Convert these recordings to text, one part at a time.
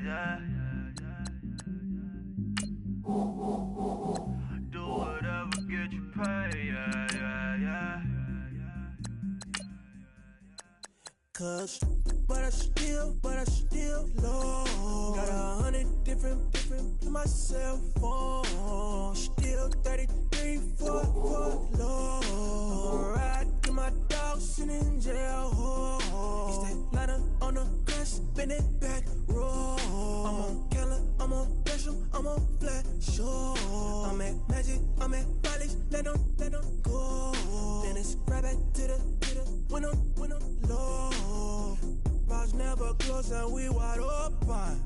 yeah. Do whatever, get you paid, yeah. Cause, but I still low. Got 100 different to my cell phone. Still 33 for low. Ride to my dog sitting in jail. It's that ladder on the grass, spin it back, roll. I'm on Keller, I'm on Gresham, I'm on Flat Shore. I'm at Magic, I'm at Follies, let them go. Then it's right back to the when I'm low. Bars never close and we wide open.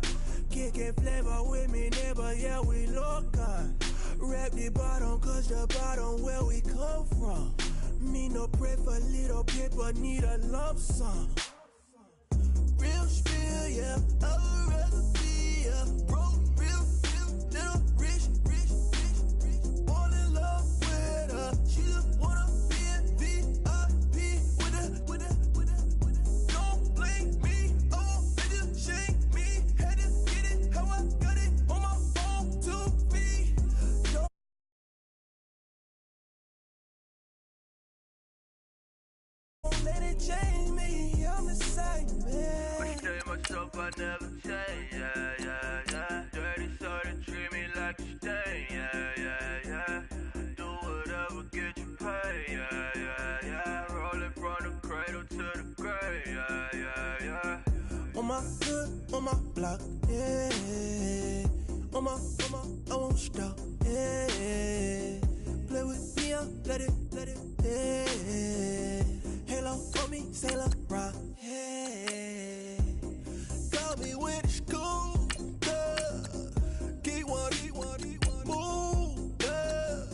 Kicking flavor with me, neighbor, yeah, we local. Rap the bottom, cause the bottom where we come from. Me no pray for little paper, need a lump sum. Real spill, yeah, I would rather be a broke, real, little rich. Fall in love with her, she just wanna be in VIP with her. Don't blame me, oh, they just shame me. Had to get it, how I got it on my phone to be. Don't let it change me, I'm the same man. I stay myself, I never change, yeah. Dirty sort of treat me like a stain, yeah. Do whatever, get you paid, yeah. Roll it from the cradle to the grave, yeah. On my hood, on my block, yeah. On my, I won't stop, yeah. Play with me, let it, yeah. Halo on me, Sailor Rock, yeah. Got me with school, yeah. Keep one, move, yeah.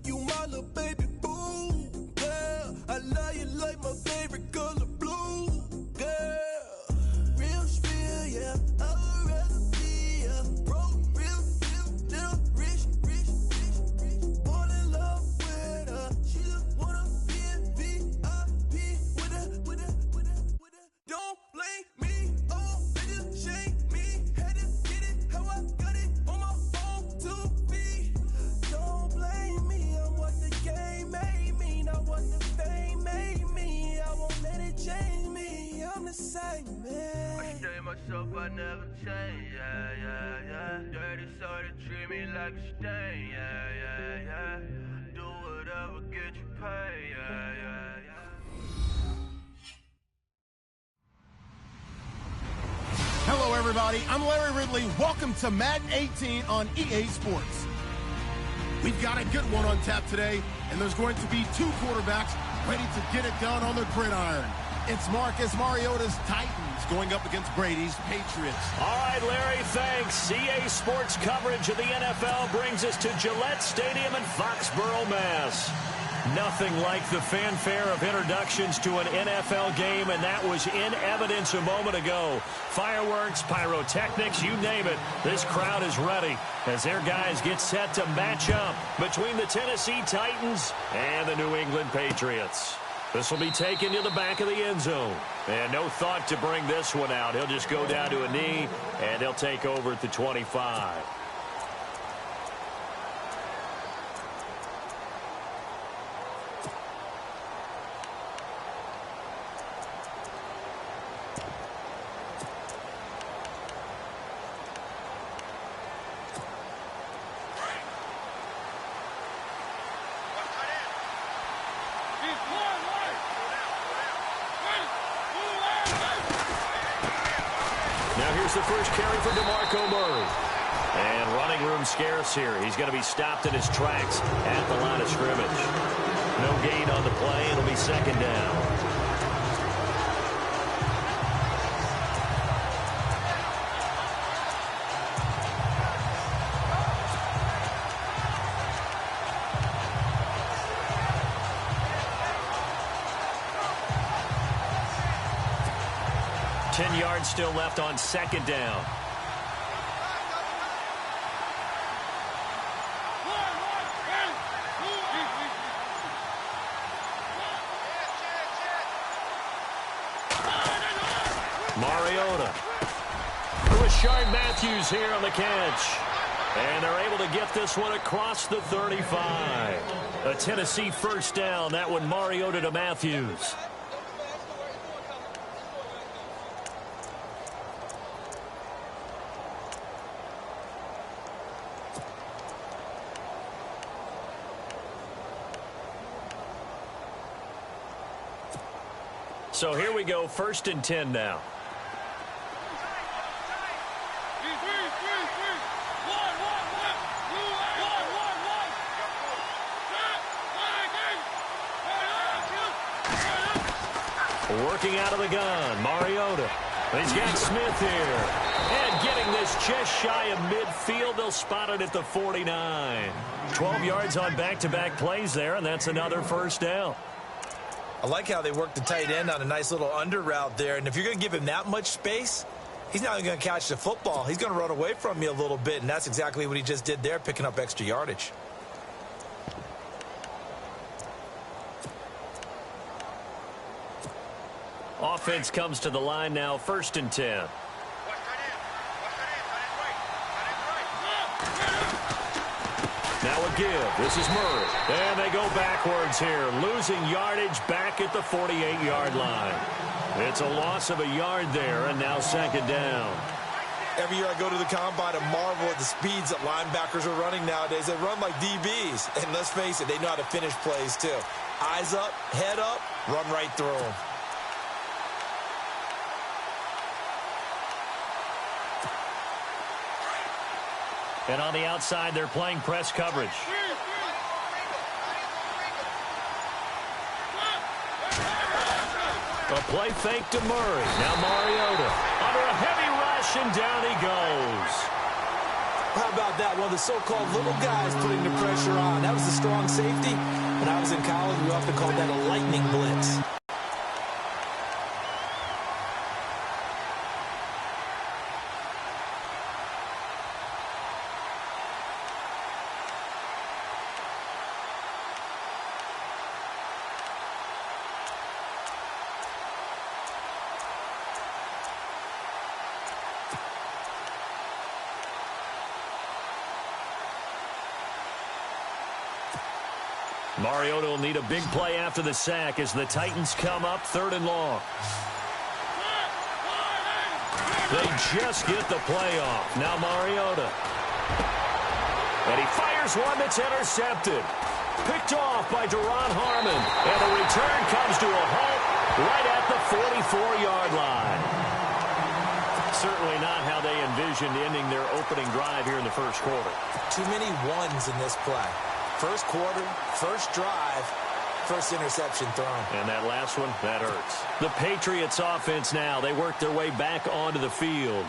You my little baby boo, yeah. I love you like my favorite color blue, girl. Real spill, yeah. I would rather be a broke, real, little rich. Fall in love with her. She just wanna be in VIP with her. Don't blame me, oh, they just shame me. Had to get it, how I got it on my phone to be. Don't blame me, I'm what the game made me, not what the fame made me. I won't let it change me, I'm the same man. I stay myself, I never change, yeah. Dirty sort of treat me like a stain, yeah. Do whatever, get you paid, yeah. Hello, everybody. I'm Larry Ridley. Welcome to Madden 18 on EA Sports. We've got a good one on tap today, and there's going to be two quarterbacks ready to get it done on the gridiron. It's Marcus Mariota's Titans going up against Brady's Patriots. All right, Larry, thanks. EA Sports coverage of the NFL brings us to Gillette Stadium in Foxborough, Mass. Nothing like the fanfare of introductions to an NFL game, and that was in evidence a moment ago. Fireworks, pyrotechnics, you name it. This crowd is ready as their guys get set to match up between the Tennessee Titans and the New England Patriots. This will be taken to the back of the end zone. And no thought to bring this one out. He'll just go down to a knee, and he'll take over at the 25. The first carry for DeMarco Murray. And running room scarce here. He's going to be stopped in his tracks at the line of scrimmage. No gain on the play. It'll be second down. Still left on second down. Mariota Rashard Matthews here on the catch. And they're able to get this one across the 35. A Tennessee first down. That one Mariota to Matthews. So here we go, 1st and 10 now. Working out of the gun, Mariota. He's got Smith here. And getting this just shy of midfield. They'll spot it at the 49. 12 yards on back-to-back plays there, and that's another first down. I like how they work the tight end on a nice little under route there. And if you're going to give him that much space, he's not even going to catch the football. He's going to run away from you a little bit, and that's exactly what he just did there, picking up extra yardage. Offense comes to the line now, 1st and 10. Now a give. This is Murray. And they go backwards here, losing yardage back at the 48-yard line. It's a loss of a yard there, and now 2nd down. Every year I go to the combine and marvel at the speeds that linebackers are running nowadays. They run like DBs. And let's face it, they know how to finish plays too. Eyes up, head up, run right through them. And on the outside, they're playing press coverage. A play fake to Murray. Now Mariota under a heavy rush, and down he goes. How about that? One of the so-called little guys putting the pressure on. That was a strong safety. When I was in college, we often called that a lightning blitz. Mariota will need a big play after the sack as the Titans come up 3rd and long. They just get the play off. Now Mariota. And he fires one that's intercepted. Picked off by Duron Harmon. And the return comes to a halt right at the 44-yard line. Certainly not how they envisioned ending their opening drive here in the 1st quarter. Too many ones in this play. 1st quarter, 1st drive, 1st interception thrown. And that last one, that hurts. The Patriots offense now, they work their way back onto the field.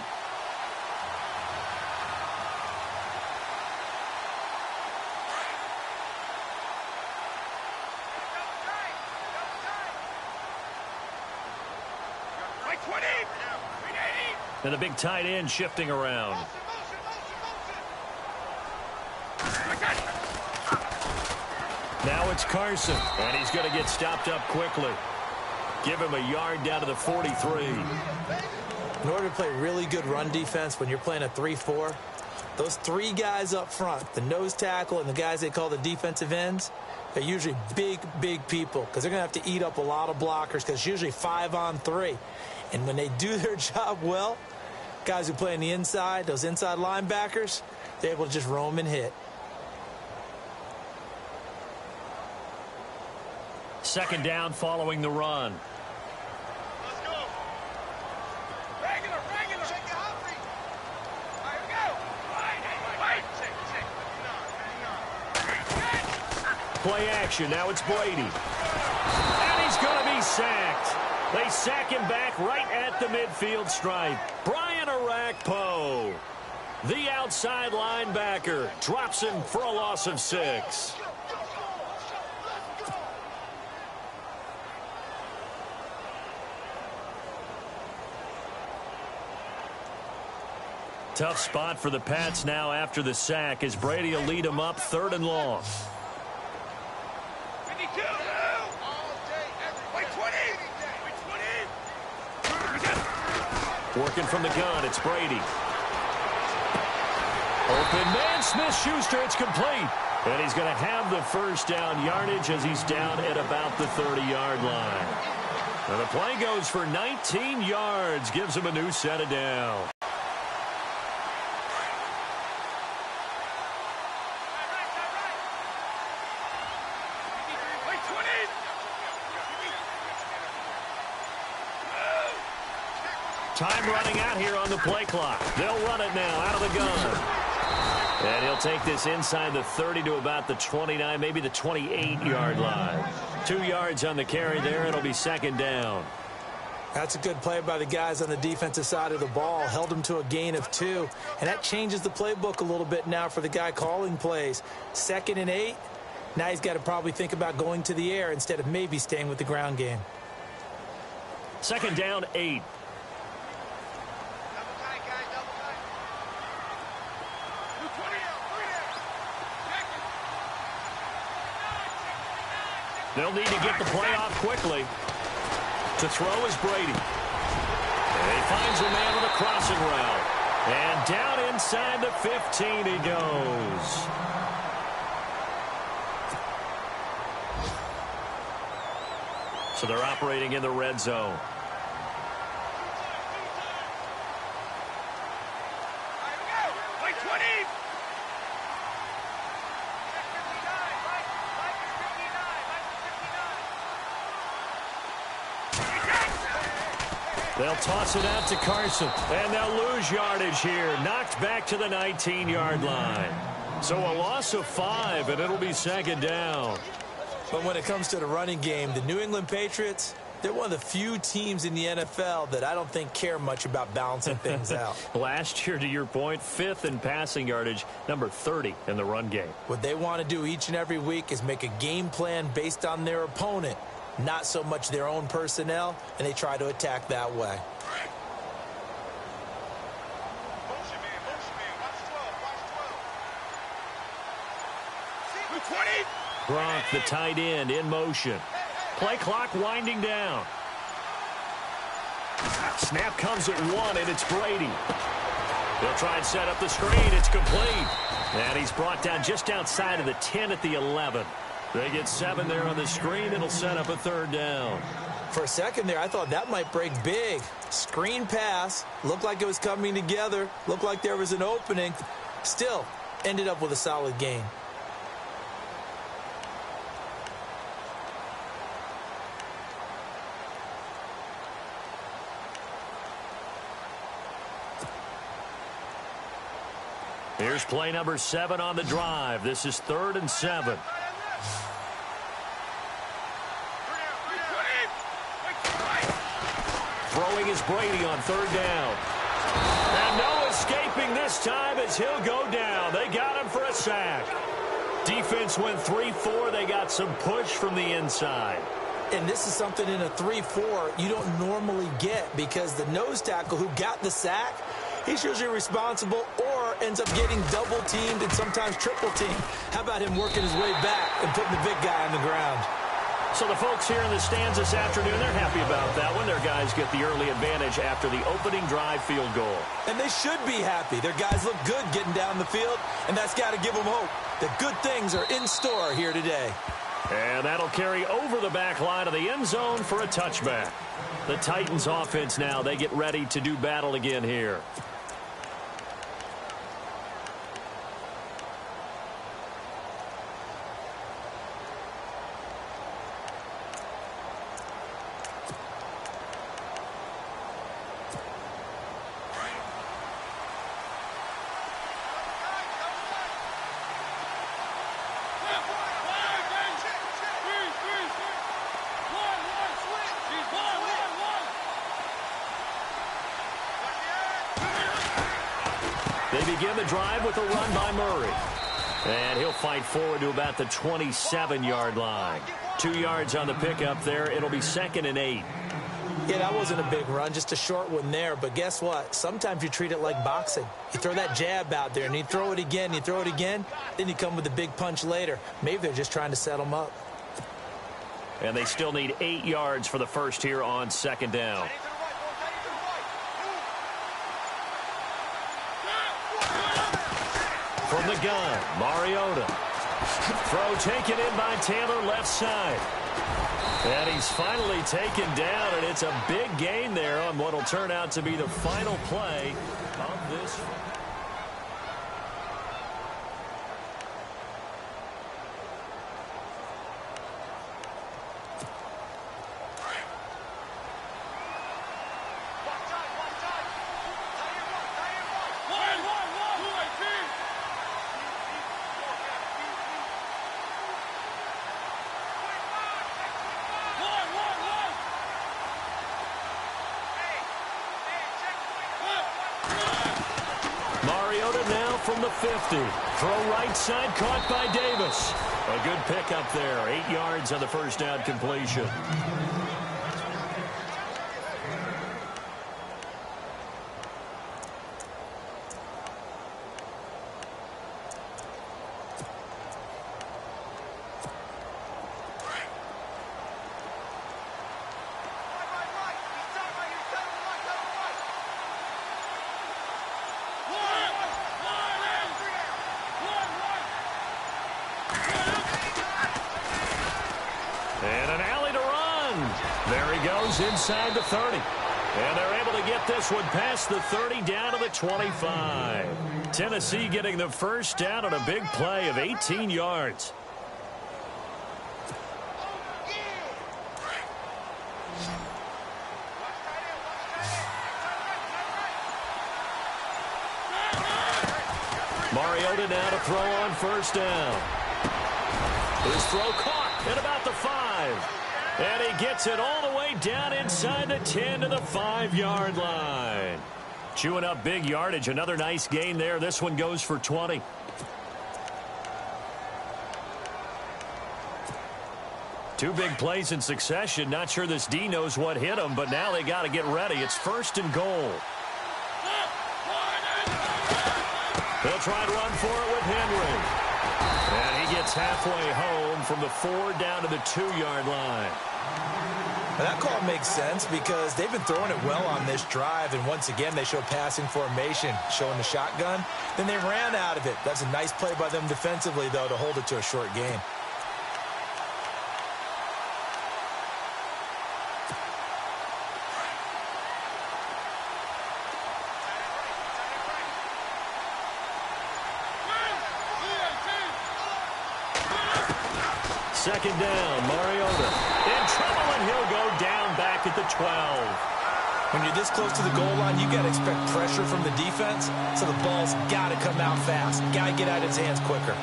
And the big tight end shifting around. Now it's Carson, and he's going to get stopped up quickly. Give him a yard down to the 43. In order to play really good run defense when you're playing a 3-4, those 3 guys up front, the nose tackle and the guys they call the defensive ends, they're usually big, big people because they're going to have to eat up a lot of blockers because it's usually 5-on-3. And when they do their job well, guys who play on the inside, those inside linebackers, they're able to just roam and hit. 2nd down following the run. Let's go. Regular. Check the hot read. All right, here we go. Wait. Play action. Now it's Brady. And he's going to be sacked. They sack him back right at the midfield stripe. Brian Arakpo, the outside linebacker, drops him for a loss of 6. Tough spot for the Pats now after the sack as Brady will lead them up 3rd and long. 52. Wait, 20. Working from the gun, it's Brady. Open man, Smith-Schuster, it's complete. And he's going to have the first down yardage as he's down at about the 30-yard line. And the play goes for 19 yards, gives him a new set of down. Time running out here on the play clock. They'll run it now out of the gun. And he'll take this inside the 30 to about the 29, maybe the 28-yard line. 2 yards on the carry there. It'll be second down. That's a good play by the guys on the defensive side of the ball. Held them to a gain of 2. And that changes the playbook a little bit now for the guy calling plays. 2nd and 8. Now he's got to probably think about going to the air instead of maybe staying with the ground game. Second down, 8. They'll need to get the play off quickly. To throw is Brady. And he finds a man with a crossing route. And down inside the 15 he goes. So they're operating in the red zone. They'll toss it out to Carson, and they'll lose yardage here. Knocked back to the 19-yard line. So a loss of 5, and it'll be second down. But when it comes to the running game, the New England Patriots, they're one of the few teams in the NFL that I don't think care much about balancing things out. Last year, to your point, 5th in passing yardage, number 30 in the run game. What they want to do each and every week is make a game plan based on their opponent, not so much their own personnel, and they try to attack that way. Motion man, watch 12, watch 12. 20. Gronk, the tight end, in motion. Play clock winding down. Snap comes at 1, and it's Brady. They'll try and set up the screen. It's complete. And he's brought down just outside of the 10 at the 11. They get 7 there on the screen. It'll set up a third down. For a second there, I thought that might break big. Screen pass. Looked like it was coming together. Looked like there was an opening. Still, ended up with a solid gain. Here's play number 7 on the drive. This is 3rd and 7. Throwing is Brady on 3rd down. And no escaping this time as he'll go down. They got him for a sack. Defense went 3-4. They got some push from the inside. And this is something in a 3-4 you don't normally get because the nose tackle who got the sack, he's usually responsible or ends up getting double-teamed and sometimes triple-teamed. How about him working his way back and putting the big guy on the ground? So the folks here in the stands this afternoon, they're happy about that one. Their guys get the early advantage after the opening drive field goal. And they should be happy. Their guys look good getting down the field, and that's got to give them hope that good things are in store here today. And that'll carry over the back line of the end zone for a touchback. The Titans offense now, they get ready to do battle again here. They begin the drive with a run by Murray. And he'll fight forward to about the 27-yard line. 2 yards on the pickup there. It'll be 2nd and 8. Yeah, that wasn't a big run, just a short one there. But guess what? Sometimes you treat it like boxing. You throw that jab out there, and you throw it again, then you come with a big punch later. Maybe they're just trying to set them up. And they still need 8 yards for the first here on 2nd down. the gun. Mariota. Throw taken in by Taylor left side. And he's finally taken down, and it's a big gain there on what will turn out to be the final play of this. Mariota now from the 50. Throw right side, caught by Davis. A good pickup there. 8 yards on the first down completion. And an alley to run. There he goes inside the 30. And they're able to get this one past the 30 down to the 25. Tennessee getting the first down on a big play of 18 yards. Mariota now to throw on first down. His throw caught at about the 5. And he gets it all the way down inside the 10 to the 5-yard line. Chewing up big yardage. Another nice gain there. This one goes for 20. Two big plays in succession. Not sure this D knows what hit him, but now they got to get ready. It's first and goal. They'll try and run for it with Henry. And he gets halfway home from the 4 down to the 2-yard line. Well, that call makes sense because they've been throwing it well on this drive, and once again they show passing formation, showing the shotgun. Then they ran out of it. That's a nice play by them defensively, though, to hold it to a short gain. Second down, Mariota in trouble, and he'll go down back at the 12. When you're this close to the goal line, you got to expect pressure from the defense, so the ball's got to come out fast. Got to get out of his hands quicker.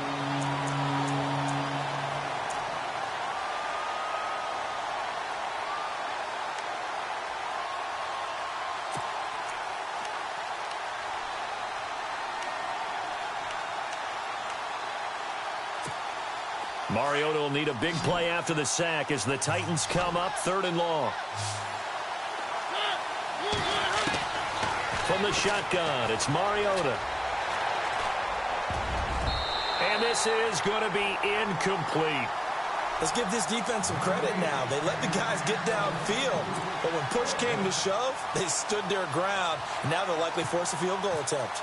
Mariota will need a big play after the sack as the Titans come up 3rd and long. From the shotgun, it's Mariota. And this is going to be incomplete. Let's give this defense some credit now. They let the guys get downfield, but when push came to shove, they stood their ground. Now they'll likely force a field goal attempt.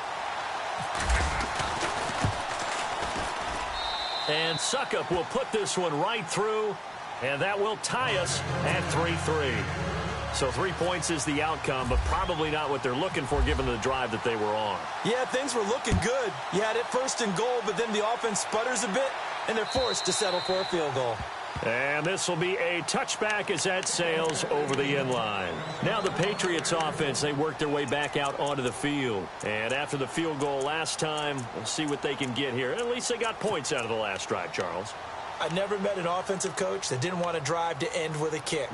And Suckup will put this one right through, and that will tie us at 3-3. So 3 points is the outcome, but probably not what they're looking for given the drive that they were on. Yeah, things were looking good. You had it 1st and goal, but then the offense sputters a bit, and they're forced to settle for a field goal. And this will be a touchback as that sails over the end line. Now the Patriots offense, they work their way back out onto the field. And after the field goal last time, we'll see what they can get here. At least they got points out of the last drive, Charles. I never met an offensive coach that didn't want a drive to end with a kick.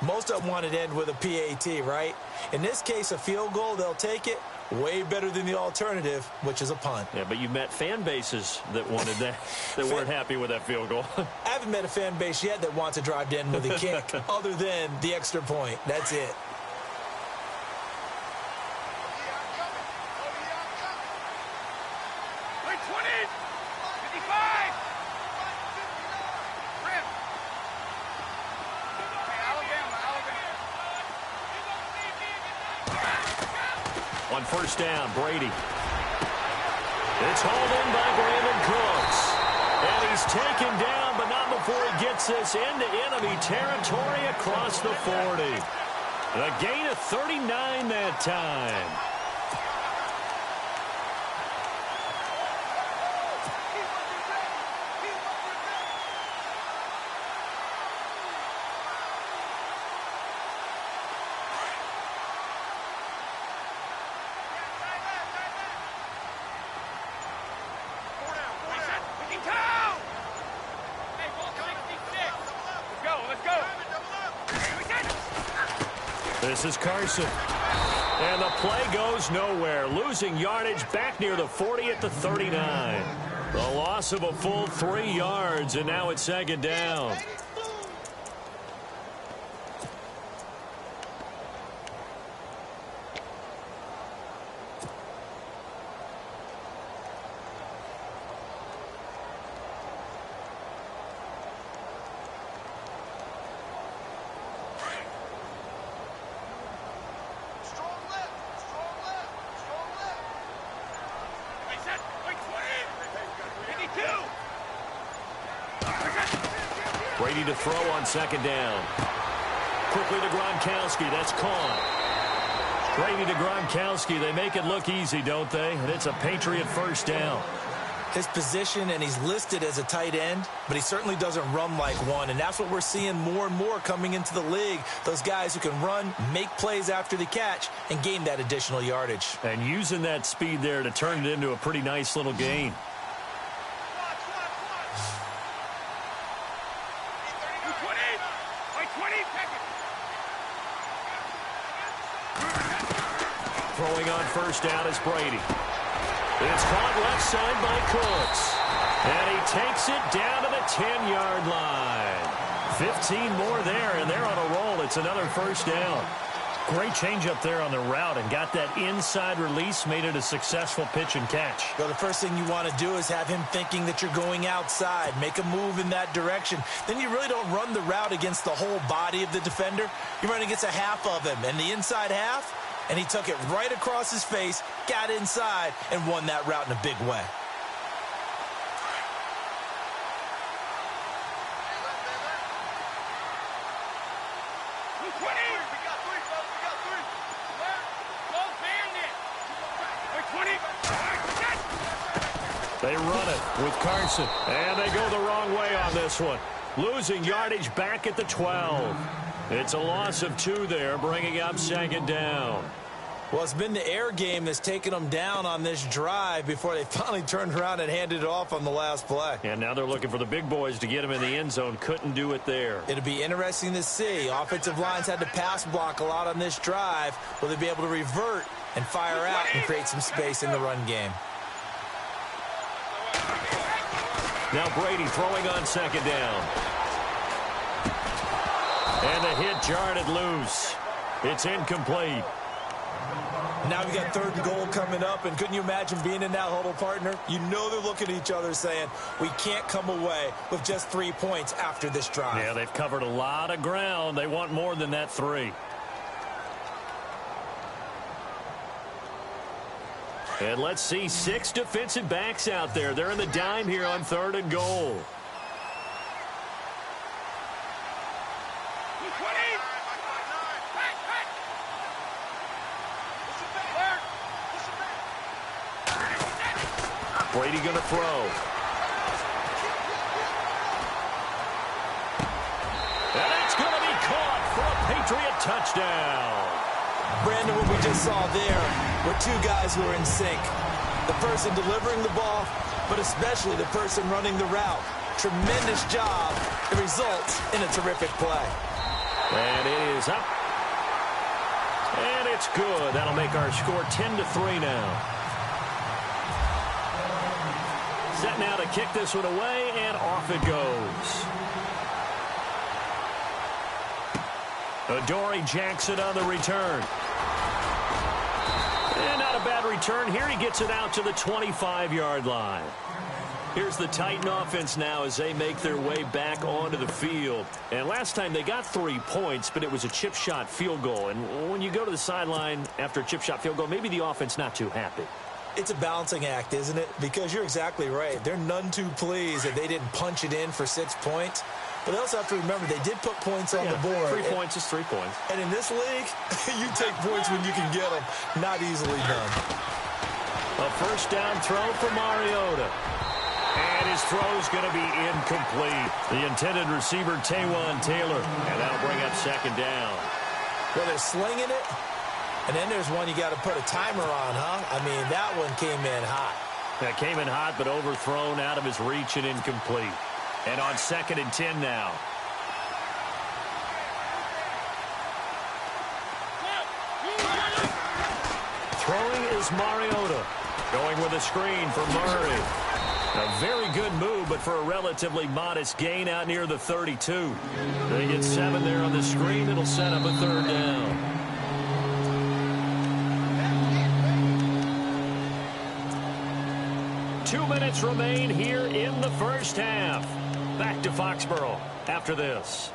Most of them wanted to end with a PAT, right? In this case, a field goal, they'll take it. Way better than the alternative, which is a punt. Yeah, but you met fan bases that wanted that, that weren't happy with that field goal. I haven't met a fan base yet that wants a drive to end with a kick, other than the extra point. That's it. On first down, Brady. It's hauled in by Brandon Cooks. And he's taken down, but not before he gets this into enemy territory across the 40. A gain of 39 that time. This is Carson. And the play goes nowhere. Losing yardage back near the 40 at the 39. The loss of a full 3 yards, and now it's second down. Brady to throw on second down. Quickly to Gronkowski. That's caught. Brady to Gronkowski. They make it look easy, don't they? And it's a Patriot first down. His position, and he's listed as a tight end, but he certainly doesn't run like one, and that's what we're seeing more and more coming into the league. Those guys who can run, make plays after the catch, and gain that additional yardage. And using that speed there to turn it into a pretty nice little gain. Throwing on first down is Brady. It's caught left side by Cooks. And he takes it down to the 10-yard line. 15 more there, and they're on a roll. It's another first down. Great change up there on the route and got that inside release, made it a successful pitch and catch. Well, the first thing you want to do is have him thinking that you're going outside, make a move in that direction. Then you really don't run the route against the whole body of the defender. You run against a half of him, and the inside half, and he took it right across his face, got inside, and won that route in a big way. They run it with Carson, and they go the wrong way on this one. Losing yardage back at the 12. It's a loss of 2 there, bringing up second down. Well, it's been the air game that's taken them down on this drive before they finally turned around and handed it off on the last play. And now they're looking for the big boys to get them in the end zone. Couldn't do it there. It'll be interesting to see. Offensive lines had to pass block a lot on this drive. Will they be able to revert and fire out and create some space in the run game? Now Brady throwing on second down. And the hit jarred it loose. It's incomplete. Now we got 3rd and goal coming up, and couldn't you imagine being in that huddle, partner? You know they're looking at each other saying, we can't come away with just 3 points after this drive. Yeah, they've covered a lot of ground. They want more than that 3. And let's see, 6 defensive backs out there. They're in the dime here on 3rd and goal. Brady going to throw. And it's going to be caught for a Patriot touchdown. Brandon, what we just saw there were 2 guys who are in sync. The person delivering the ball, but especially the person running the route. Tremendous job. It results in a terrific play. And it is up. And it's good. That'll make our score 10-3 now. Set now to kick this one away, and off it goes. Adoree Jackson on the return. And not a bad return here. He gets it out to the 25-yard line. Here's the Titan offense now as they make their way back onto the field. And last time they got 3 points, but it was a chip shot field goal. And when you go to the sideline after a chip shot field goal, maybe the offense not too happy. It's a balancing act, isn't it? Because you're exactly right. They're none too pleased that they didn't punch it in for 6 points. But they also have to remember they did put points on the board. 3 points is 3 points. And in this league, you take points when you can get them. Not easily done. A first down throw for Mariota. And his throw's going to be incomplete. The intended receiver, Taywan Taylor. And that'll bring up second down. Well, they're slinging it. And then there's one you got to put a timer on, huh? I mean, that one came in hot. That came in hot, but overthrown out of his reach and incomplete. And on 2nd and 10 now. Throwing is Mariota. Going with a screen for Murray. A very good move, but for a relatively modest gain out near the 32. They get 7 there on the screen. It'll set up a 3rd down. Two minutes remain here in the first half. Back to Foxborough after this.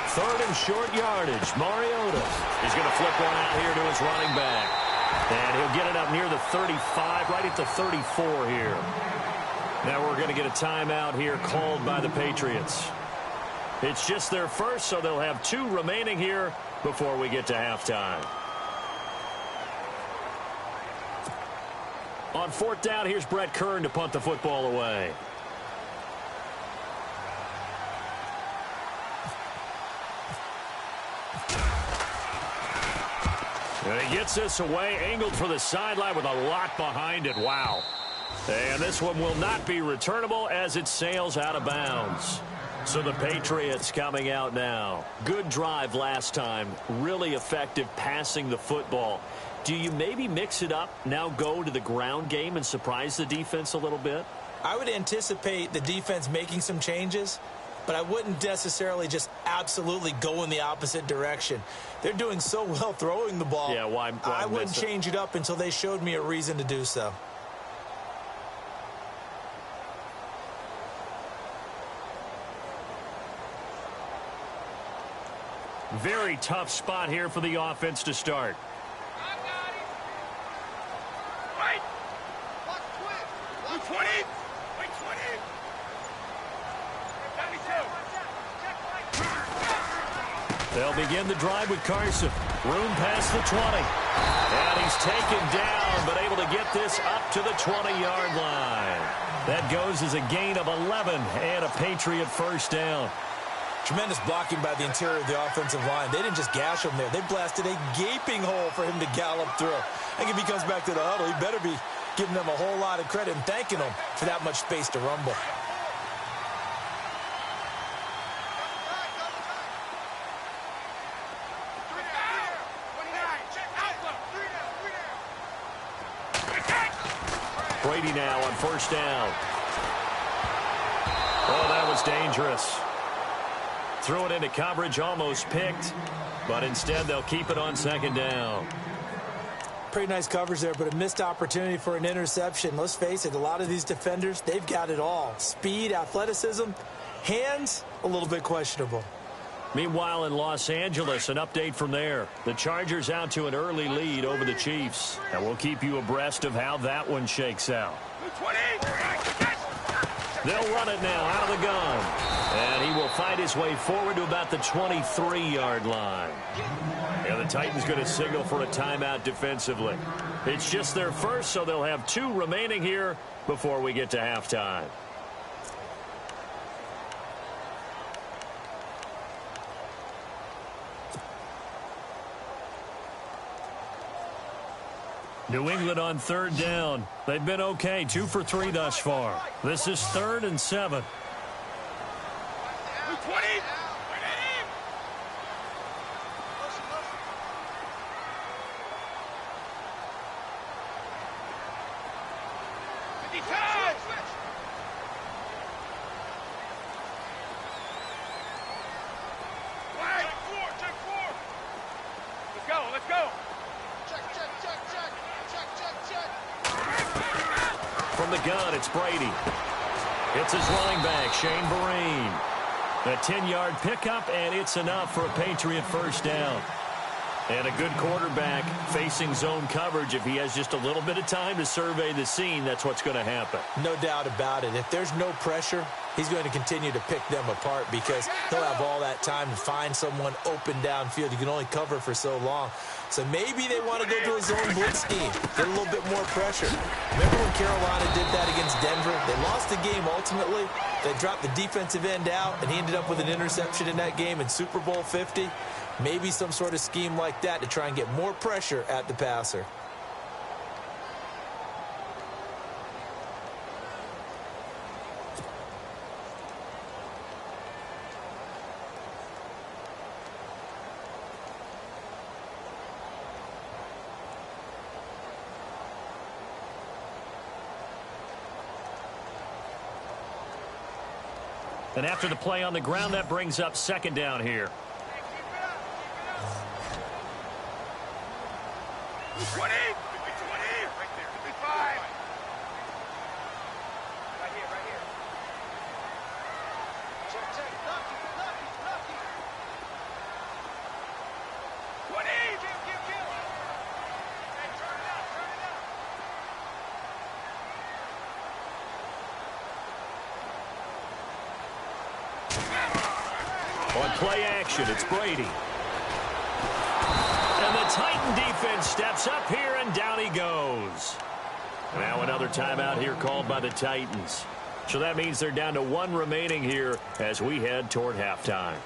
Third and short yardage. Mariota is going to flip one out here to his running back. And he'll get it up near the 35, right at the 34 here. Now we're going to get a timeout here called by the Patriots. It's just their first, so they'll have 2 remaining here before we get to halftime. On 4th down, here's Brett Kern to punt the football away. And he gets this away, angled for the sideline with a lot behind it. Wow. And this one will not be returnable as it sails out of bounds. So the Patriots coming out now. Good drive last time. Really effective passing the football. Do you maybe mix it up, now go to the ground game and surprise the defense a little bit? I would anticipate the defense making some changes, but I wouldn't necessarily just absolutely go in the opposite direction. They're doing so well throwing the ball. Yeah, why I wouldn't change it up until they showed me a reason to do so. Very tough spot here for the offense to start. Right. 20. Wait, 20. They'll begin the drive with Carson. Room past the 20. And he's taken down, but able to get this up to the 20-yard line. That goes as a gain of 11 and a Patriot first down. Tremendous blocking by the interior of the offensive line. They didn't just gash him there. They blasted a gaping hole for him to gallop through. I think if he comes back to the huddle, he better be giving them a whole lot of credit and thanking them for that much space to rumble. Brady now on first down. Oh, that was dangerous. Threw it into coverage, almost picked, but instead they'll keep it on 2nd down. Pretty nice coverage there, but a missed opportunity for an interception. Let's face it, a lot of these defenders, they've got it all. Speed, athleticism, hands, a little bit questionable. Meanwhile, in Los Angeles, an update from there. The Chargers out to an early lead over the Chiefs, and we'll keep you abreast of how that one shakes out. 20. They'll run it now out of the gun. And he will fight his way forward to about the 23-yard line. And the Titans going to signal for a timeout defensively. It's just their first, so they'll have 2 remaining here before we get to halftime. New England on 3rd down. They've been okay, 2 for 3 thus far. This is 3rd and 7. 20. 55. Check 4. Let's go. From the gun, it's Brady. It's his running back, Shane Vereen. A 10-yard pickup, and it's enough for a Patriot first down. And a good quarterback facing zone coverage. If he has just a little bit of time to survey the scene, that's what's going to happen. No doubt about it. If there's no pressure, he's going to continue to pick them apart because he'll have all that time to find someone open downfield. You can only cover for so long. So maybe they want to go to a zone blitz scheme, get a little bit more pressure. Remember when Carolina did that against Denver? They lost the game ultimately. They dropped the defensive end out, and he ended up with an interception in that game in Super Bowl 50. Maybe some sort of scheme like that to try and get more pressure at the passer. And after the play on the ground, that brings up second down here. 20! 20! Right there. 55! Right here, right here. Check, check. Lucky. 20! Give. Hey, turn it up. On play action, it's Brady. And the Titan defense steps up here, and down he goes. Now another timeout here called by the Titans. So that means they're down to one remaining here as we head toward halftime.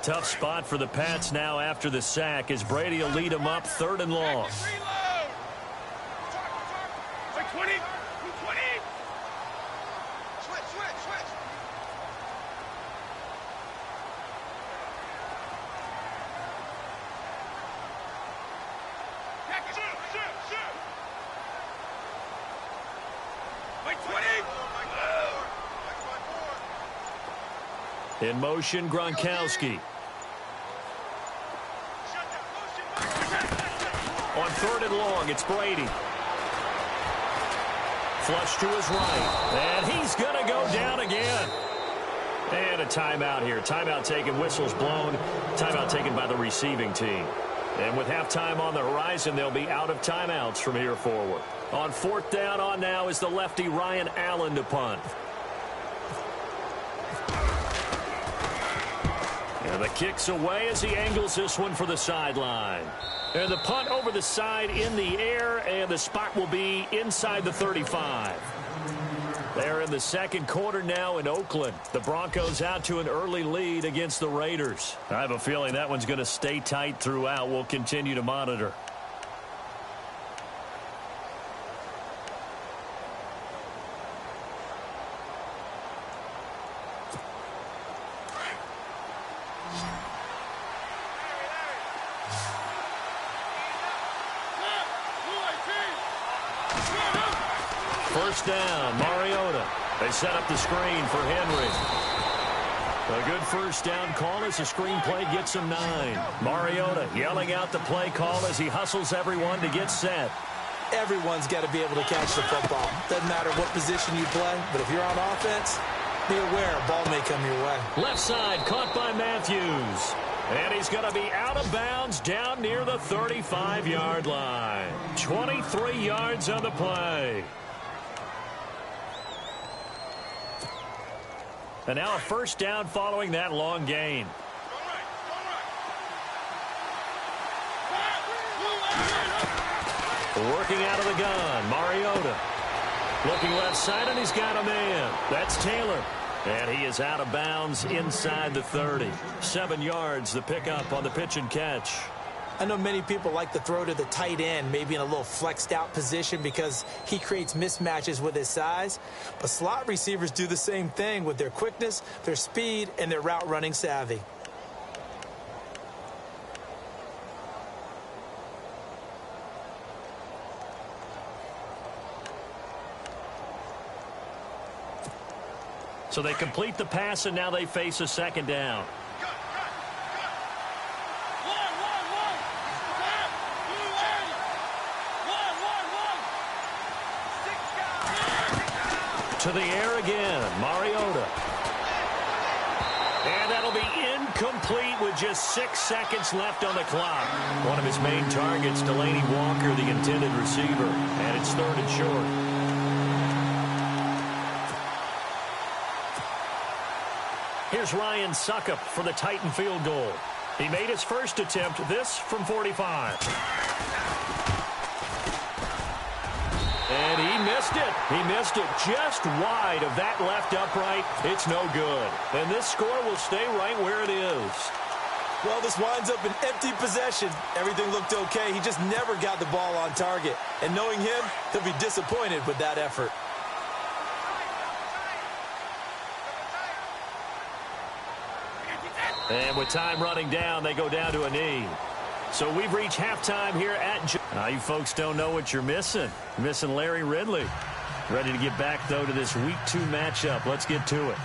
Tough spot for the Pats now after the sack as Brady will lead them up 3rd and long. Reload! Like 20! 20! Switch! Shoot! Like 20! In motion, Gronkowski. On 3rd and long, it's Brady. Flush to his right. And he's going to go down again. And a timeout here. Timeout taken, whistles blown. Timeout taken by the receiving team. And with halftime on the horizon, they'll be out of timeouts from here forward. On 4th down on now is the lefty Ryan Allen to punt. And the kick's away as he angles this one for the sideline. And the punt over the side in the air, and the spot will be inside the 35. They're in the second quarter now in Oakland. The Broncos out to an early lead against the Raiders. I have a feeling that one's going to stay tight throughout. We'll continue to monitor. First down, Mariota. They set up the screen for Henry. A good first down call as the screen play gets him 9. Mariota yelling out the play call as he hustles everyone to get set. Everyone's got to be able to catch the football. Doesn't matter what position you play, but if you're on offense, be aware a ball may come your way. Left side caught by Matthews. And he's going to be out of bounds down near the 35-yard line. 23 yards on the play. And now a first down following that long gain. Working out of the gun, Mariota. Looking left side, and he's got a man. That's Taylor. And he is out of bounds inside the 30. 7 yards, the pickup on the pitch and catch. I know many people like to throw to the tight end, maybe in a little flexed out position because he creates mismatches with his size. But slot receivers do the same thing with their quickness, their speed, and their route running savvy. So they complete the pass, and now they face a second down. To the air again, Mariota. And that'll be incomplete with just 6 seconds left on the clock. One of his main targets, Delaney Walker, the intended receiver. And it's 3rd and short. Here's Ryan Suckup for the Titan field goal. He made his first attempt, this from 45. And he missed it. He missed it just wide of that left upright. It's no good. And this score will stay right where it is. Well, this winds up an empty possession. Everything looked okay. He just never got the ball on target. And knowing him, he'll be disappointed with that effort. And with time running down, they go down to a knee. So we've reached halftime here at... Now, you folks don't know what you're missing. You're missing Larry Ridley. Ready to get back, though, to this Week 2 matchup. Let's get to it.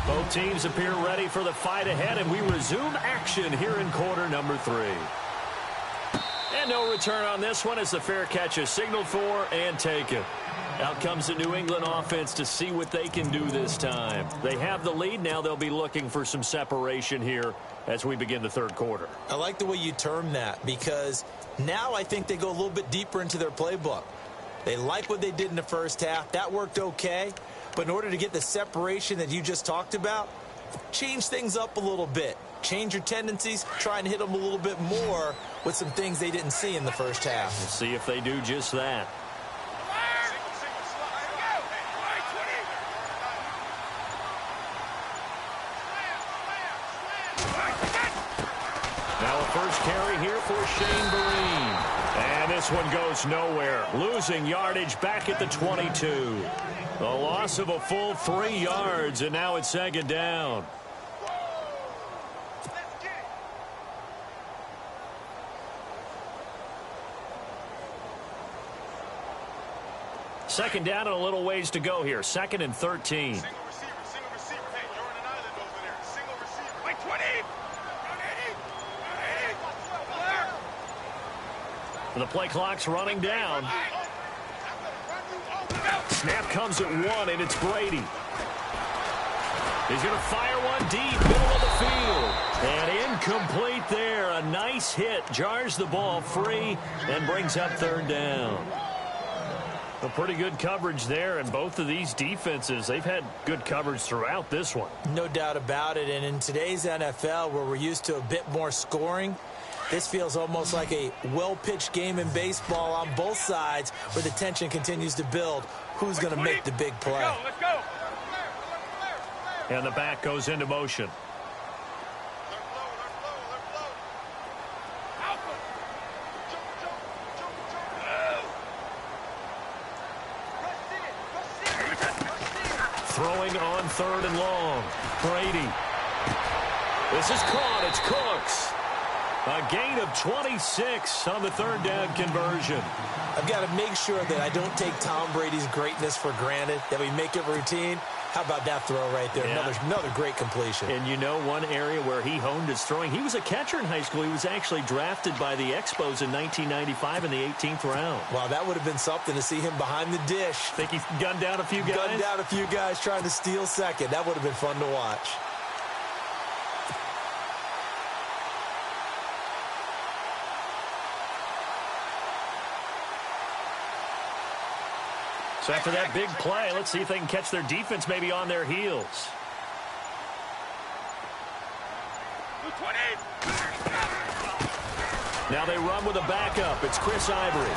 Both teams appear ready for the fight ahead, and we resume action here in quarter number 3. And no return on this one as the fair catch is signaled for and taken. Out comes the New England offense to see what they can do this time. They have the lead. Now they'll be looking for some separation here as we begin the 3rd quarter. I like the way you term that because now I think they go a little bit deeper into their playbook. They like what they did in the first half. That worked okay. But in order to get the separation that you just talked about, change things up a little bit. Change your tendencies. Try and hit them a little bit more with some things they didn't see in the first half. We'll see if they do just that. First carry here for Shane Vereen. And this one goes nowhere. Losing yardage back at the 22. The loss of a full 3 yards, and now it's 2nd down. Second down and a little ways to go here. 2nd and 13. Single receiver. Hey, you're on an island over there. Single receiver. Wait, 20. The play clock's running down. Snap comes at 1, and it's Brady. He's going to fire one deep, middle of the field. And incomplete there. A nice hit. Jars the ball free and brings up 3rd down. A pretty good coverage there, and both of these defenses, they've had good coverage throughout this one. No doubt about it, and in today's NFL, where we're used to a bit more scoring, this feels almost like a well-pitched game in baseball on both sides where the tension continues to build. Who's going to make the big play? Let's go. And the back goes into motion. Throwing on 3rd and long. Brady. This is caught. It's Cooks. A gain of 26 on the 3rd down conversion. I've got to make sure that I don't take Tom Brady's greatness for granted, that we make it routine. How about that throw right there? Yeah. Another great completion. And you know one area where he honed his throwing, he was a catcher in high school. He was actually drafted by the Expos in 1995 in the 18th round. Wow, that would have been something to see him behind the dish. Think he gunned down a few guys? Gunned down a few guys trying to steal second. That would have been fun to watch. So after that big play, let's see if they can catch their defense maybe on their heels. Now they run with a backup. It's Chris Ivory.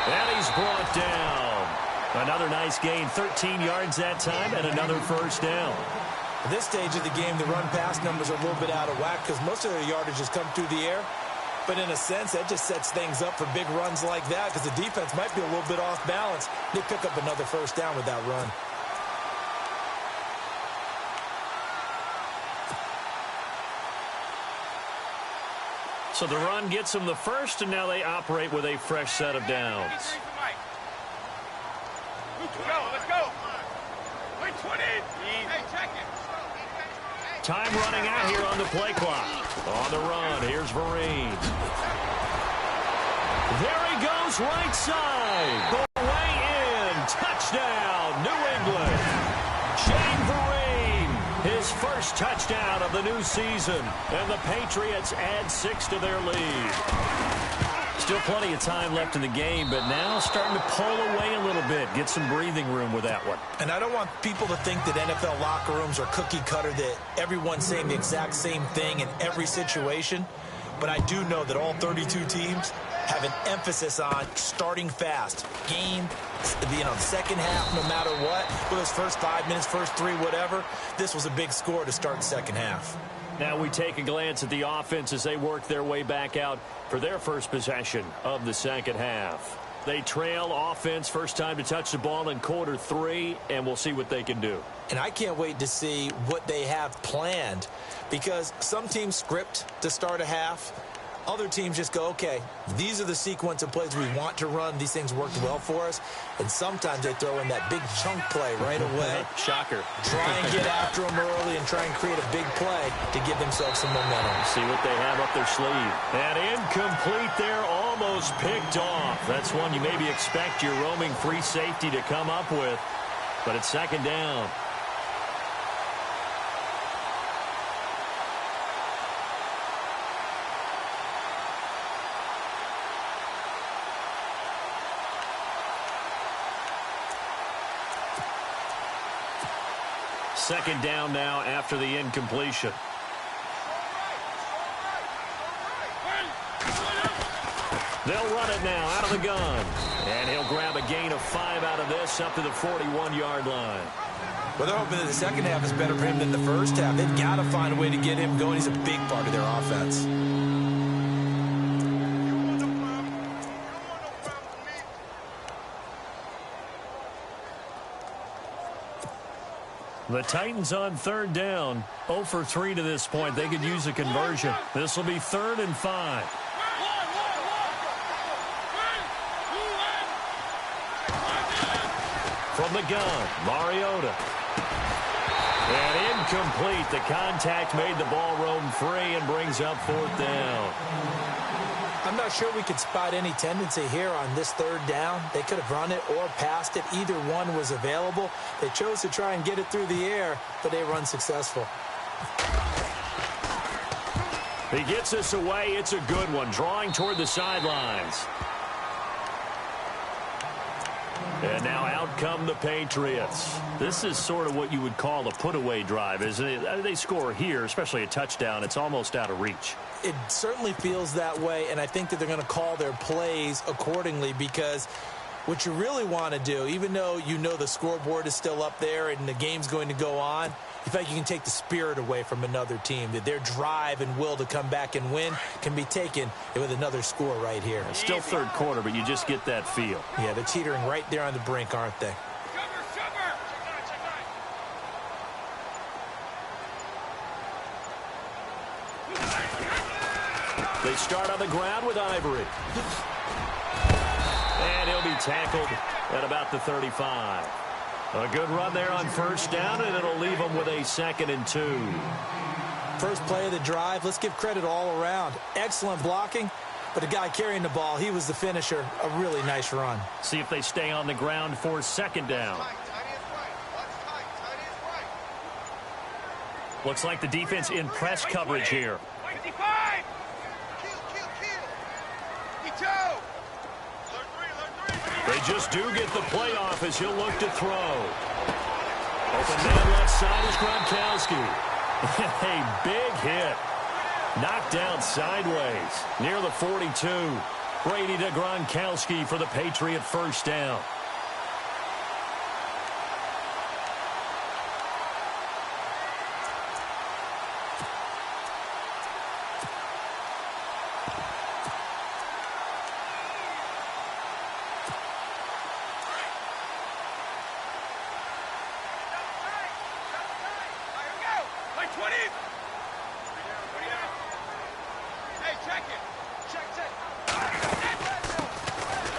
And he's brought down. Another nice gain, 13 yards that time, and another 1st down. At this stage of the game, the run-pass numbers are a little bit out of whack because most of their yardage has come through the air. But in a sense, that just sets things up for big runs like that because the defense might be a little bit off balance. They pick up another 1st down with that run. So the run gets them the first, and now they operate with a fresh set of downs. Let's go. Hey, check it. Time running out here on the play clock. On the run, here's Vereen. There he goes, right side. The way in. Touchdown, New England. Shane Vereen, his first touchdown of the new season. And the Patriots add 6 to their lead. Still plenty of time left in the game, but now starting to pull away a little bit. Get some breathing room with that one. And I don't want people to think that NFL locker rooms are cookie cutter, that everyone's saying the exact same thing in every situation. But I do know that all 32 teams have an emphasis on starting fast. Game, second half, no matter what. For those first 5 minutes, first 3, whatever. This was a big score to start the second half. Now we take a glance at the offense as they work their way back out for their first possession of the second half. They trail offense, first time to touch the ball in quarter 3, and we'll see what they can do. And I can't wait to see what they have planned, because some teams script to start a half. Other teams just go, okay, these are the sequence of plays we want to run. These things worked well for us. And sometimes they throw in that big chunk play right away. Shocker. Try and get after them early and try and create a big play to give themselves some momentum. See what they have up their sleeve. And incomplete there, almost picked off. That's one you maybe expect your roaming free safety to come up with. But it's second down. Second down now after the incompletion. They'll run it now out of the gun. And he'll grab a gain of 5 out of this up to the 41-yard line. Well, they're hoping that the second half is better for him than the first half. They've got to find a way to get him going. He's a big part of their offense. The Titans on third down. 0 for 3 to this point. They could use a conversion. This will be 3rd and 5. From the gun, Mariota. And incomplete. The contact made the ball roam free and brings up 4th down. I'm not sure we could spot any tendency here on this third down. They could have run it or passed it. Either one was available. They chose to try and get it through the air, but they were unsuccessful. He gets us away. It's a good one. Drawing toward the sidelines. And now out come the Patriots. This is sort of what you would call a put-away drive, isn't it? They score here, especially a touchdown. It's almost out of reach. It certainly feels that way, and I think that they're going to call their plays accordingly, because what you really want to do, even though you know the scoreboard is still up there and the game's going to go on, you feel like you can take the spirit away from another team, that their drive and will to come back and win can be taken with another score right here. It's still third quarter, but you just get that feel. Yeah, they're teetering right there on the brink, aren't they? They start on the ground with Ivory. And he'll be tackled at about the 35. A good run there on first down, and it'll leave them with a 2nd and 2. First play of the drive. Let's give credit all around. Excellent blocking, but the guy carrying the ball, he was the finisher. A really nice run. See if they stay on the ground for 2nd down. Looks like the defense in press coverage here. 55! They just do get the playoff as he'll look to throw. Open man left side is Gronkowski. A big hit. Knocked down sideways near the 42. Brady to Gronkowski for the Patriot first down.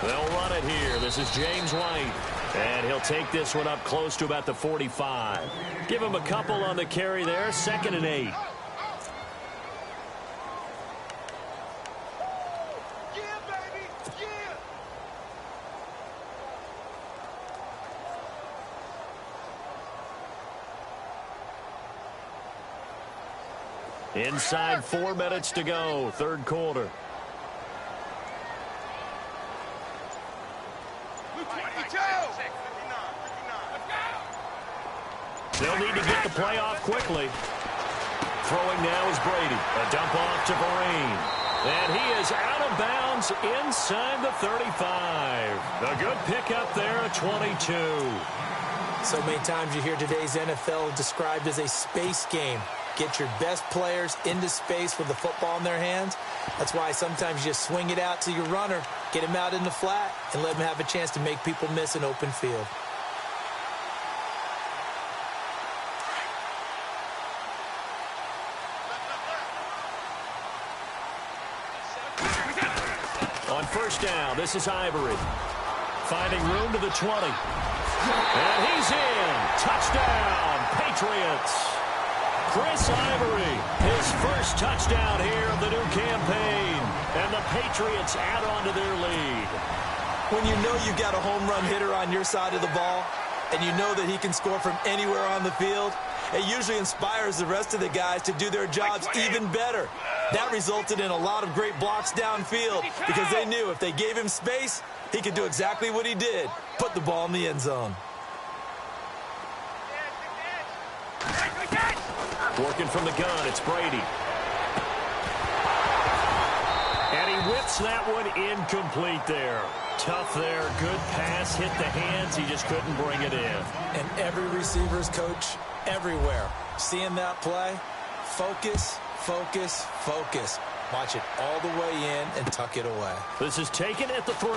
They'll run it here. This is James White. And he'll take this one up close to about the 45. Give him a couple on the carry there. 2nd and 8. Inside 4 minutes to go, 3rd quarter. They'll need to get the play off quickly. Throwing now is Brady. A dump off to Vereen. And he is out of bounds inside the 35. A good pickup there at 22. So many times you hear today's NFL described as a space game. Get your best players into space with the football in their hands. That's why sometimes you just swing it out to your runner, get him out in the flat, and let him have a chance to make people miss an open field. On 1st down, this is Ivory. Finding room to the 20. And he's in. Touchdown, Patriots. Chris Ivory, his first touchdown here of the new campaign. And the Patriots add on to their lead. When you know you've got a home run hitter on your side of the ball, and you know that he can score from anywhere on the field, it usually inspires the rest of the guys to do their jobs even better. That resulted in a lot of great blocks downfield because they knew if they gave him space, he could do exactly what he did, put the ball in the end zone. Working from the gun, it's Brady. And he whips that one incomplete there. Tough there, good pass, hit the hands, he just couldn't bring it in. And every receiver's coach everywhere, seeing that play, focus, focus, focus. Watch it all the way in and tuck it away. This is taken at the 3.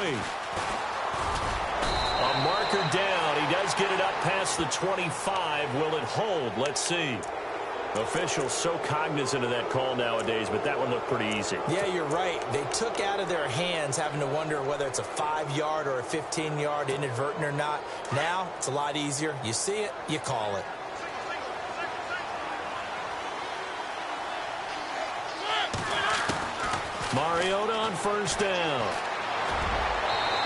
A marker down, he does get it up past the 25. Will it hold? Let's see. Officials so cognizant of that call nowadays, but that one looked pretty easy. Yeah, you're right. They took out of their hands having to wonder whether it's a 5-yard or a 15-yard inadvertent or not. Now, it's a lot easier. You see it, you call it. Mariota on 1st down.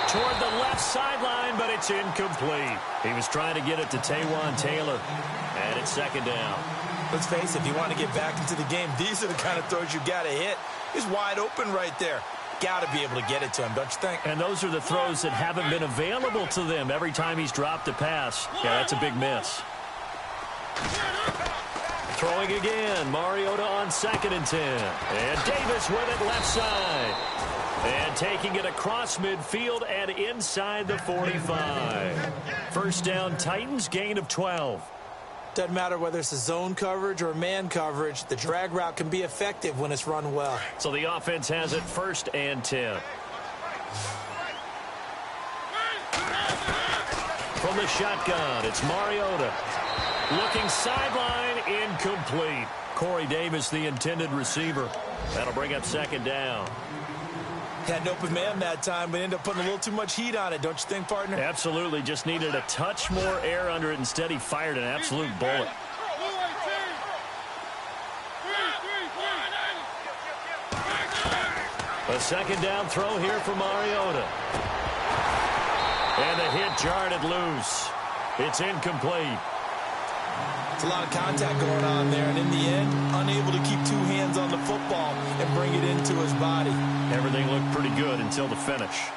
Toward the left sideline, but it's incomplete. He was trying to get it to Taywan Taylor, and it's 2nd down. Let's face it, if you want to get back into the game, these are the kind of throws you got to hit. He's wide open right there. Got to be able to get it to him, don't you think? And those are the throws that haven't been available to them every time he's dropped a pass. Yeah, that's a big miss. Throwing again, Mariota on 2nd and 10. And Davis with it left side. And taking it across midfield and inside the 45. 1st down, Titans, gain of 12. Doesn't matter whether it's a zone coverage or man coverage, the drag route can be effective when it's run well. So the offense has it 1st and 10. From the shotgun, it's Mariota. Looking sideline, incomplete. Corey Davis, the intended receiver. That'll bring up 2nd down. Had an open man that time, but ended up putting a little too much heat on it, don't you think, partner? Absolutely. Just needed a touch more air under it. Instead, he fired an absolute bullet. A 2nd down throw here for Mariota. And the hit jarred it loose. It's incomplete. It's a lot of contact going on there, and in the end, unable to keep 2 hands on the football and bring it into his body. Everything looked pretty good until the finish.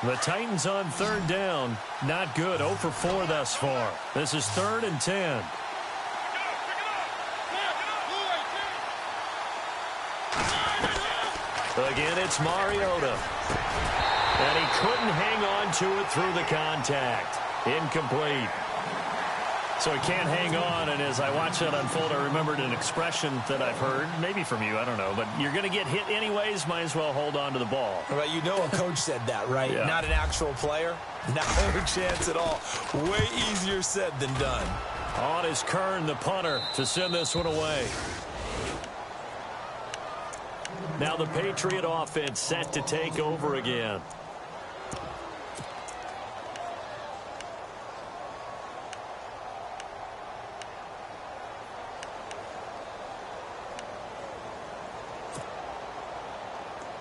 The Titans on 3rd down. Not good. 0 for 4 thus far. This is 3rd and 10. Again, it's Mariota. And he couldn't hang on to it through the contact. Incomplete. So he can't hang on, and as I watch that unfold, I remembered an expression that I've heard, maybe from you, I don't know, but you're going to get hit anyways, might as well hold on to the ball. Well, you know a coach said that, right? Yeah. Not an actual player. Not a chance at all. Way easier said than done. On is Kern, the punter, to send this one away. Now the Patriot offense set to take over again.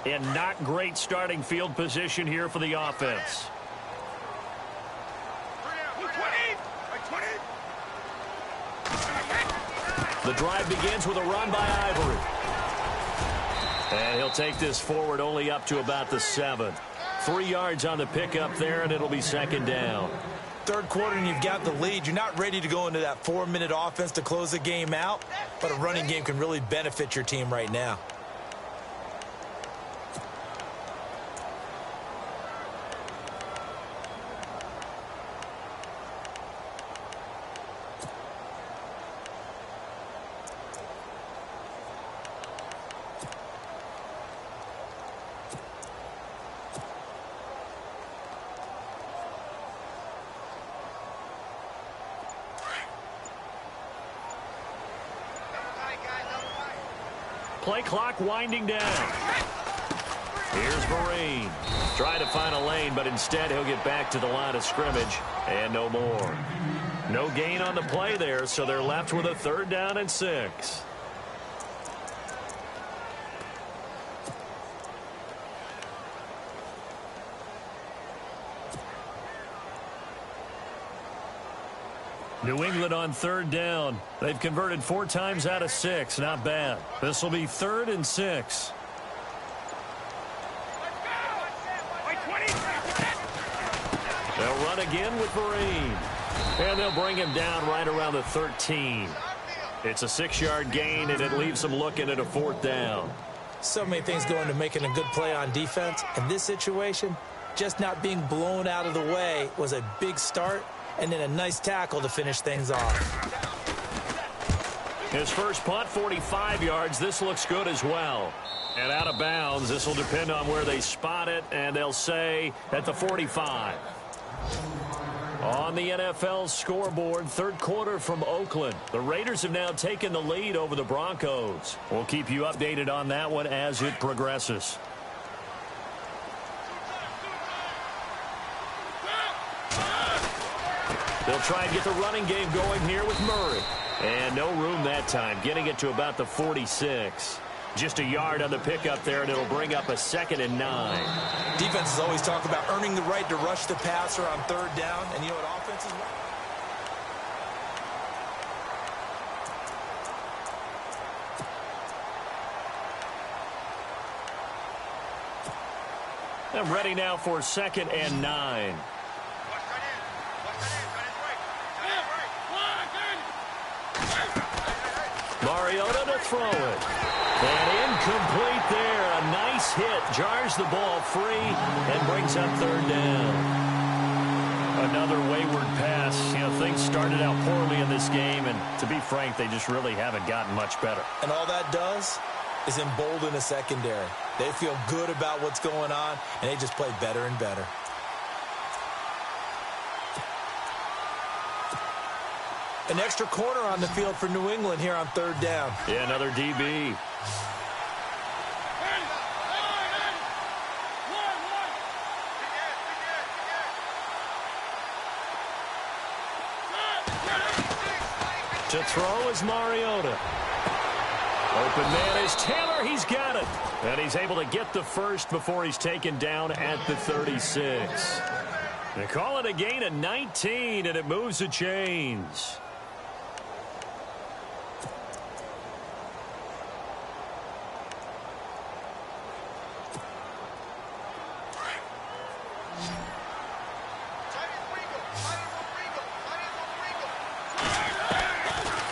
And not great starting field position here for the offense. The drive begins with a run by Ivory. And he'll take this forward only up to about the 7. 3 yards on the pickup there, and it'll be second down. Third quarter and you've got the lead. You're not ready to go into that 4-minute offense to close the game out, but a running game can really benefit your team right now. Play clock winding down. Here's Vereen. Trying to find a lane, but instead he'll get back to the line of scrimmage and no more. No gain on the play there, so they're left with a 3rd down and 6. New England on 3rd down. They've converted 4 times out of 6. Not bad. This will be 3rd and 6. They'll run again with Vereen. And they'll bring him down right around the 13. It's a 6-yard gain, and it leaves them looking at a 4th down. So many things go into making a good play on defense. In this situation, just not being blown out of the way was a big start. And then a nice tackle to finish things off. His first punt, 45 yards. This looks good as well. And out of bounds, this will depend on where they spot it, and they'll say at the 45. On the NFL scoreboard, 3rd quarter from Oakland. The Raiders have now taken the lead over the Broncos. We'll keep you updated on that one as it progresses. They'll try and get the running game going here with Murray. And no room that time, getting it to about the 46. Just a yard on the pickup there, and it'll bring up a 2nd and 9. Defenses always talk about earning the right to rush the passer on 3rd down. And you know what offenses want. I'm ready now for 2nd and 9. Mariota to throw it. And incomplete there. A nice hit. Jars the ball free and brings up 3rd down. Another wayward pass. You know, things started out poorly in this game, and to be frank, they just really haven't gotten much better. And all that does is embolden a secondary. They feel good about what's going on, and they just play better and better. An extra corner on the field for New England here on 3rd down. Yeah, another DB. To throw is Mariota. Open man is Taylor. He's got it. And he's able to get the first before he's taken down at the 36. They call it a gain of 19, and it moves the chains.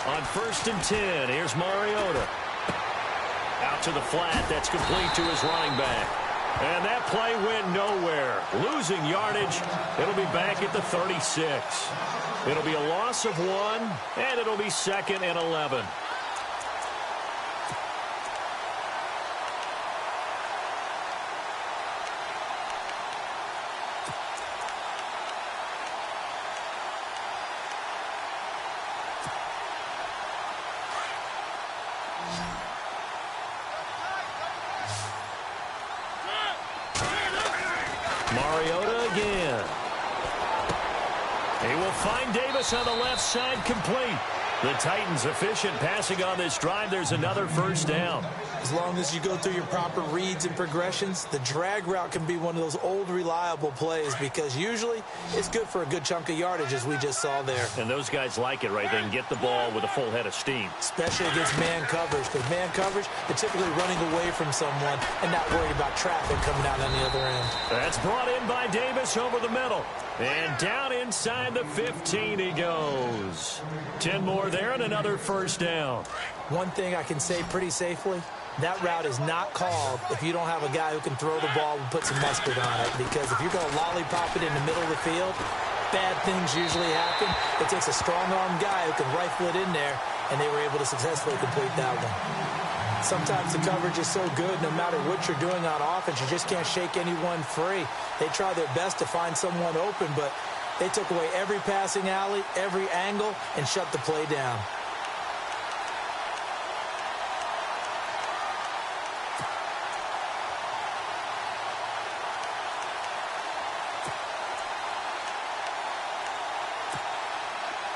On 1st and 10, here's Mariota. Out to the flat, that's complete to his running back. And that play went nowhere. Losing yardage, it'll be back at the 36. It'll be a loss of 1, and it'll be 2nd and 11. Mariota again. He will find Davis on the left side, complete. The Titans efficient passing on this drive. There's another first down. As long as you go through your proper reads and progressions, the drag route can be one of those old reliable plays because usually it's good for a good chunk of yardage, as we just saw there. And those guys like it, right? They can get the ball with a full head of steam. Especially against man coverage, because man coverage, they're typically running away from someone and not worried about traffic coming out on the other end. That's brought in by Davis over the middle. And down inside the 15 he goes. 10 more there and another first down. One thing I can say pretty safely, that route is not called if you don't have a guy who can throw the ball and put some mustard on it. Because if you're going to lollipop it in the middle of the field, bad things usually happen. It takes a strong-armed guy who can rifle it in there, and they were able to successfully complete that one. Sometimes the coverage is so good, no matter what you're doing on offense, you just can't shake anyone free. They try their best to find someone open, but they took away every passing alley, every angle, and shut the play down.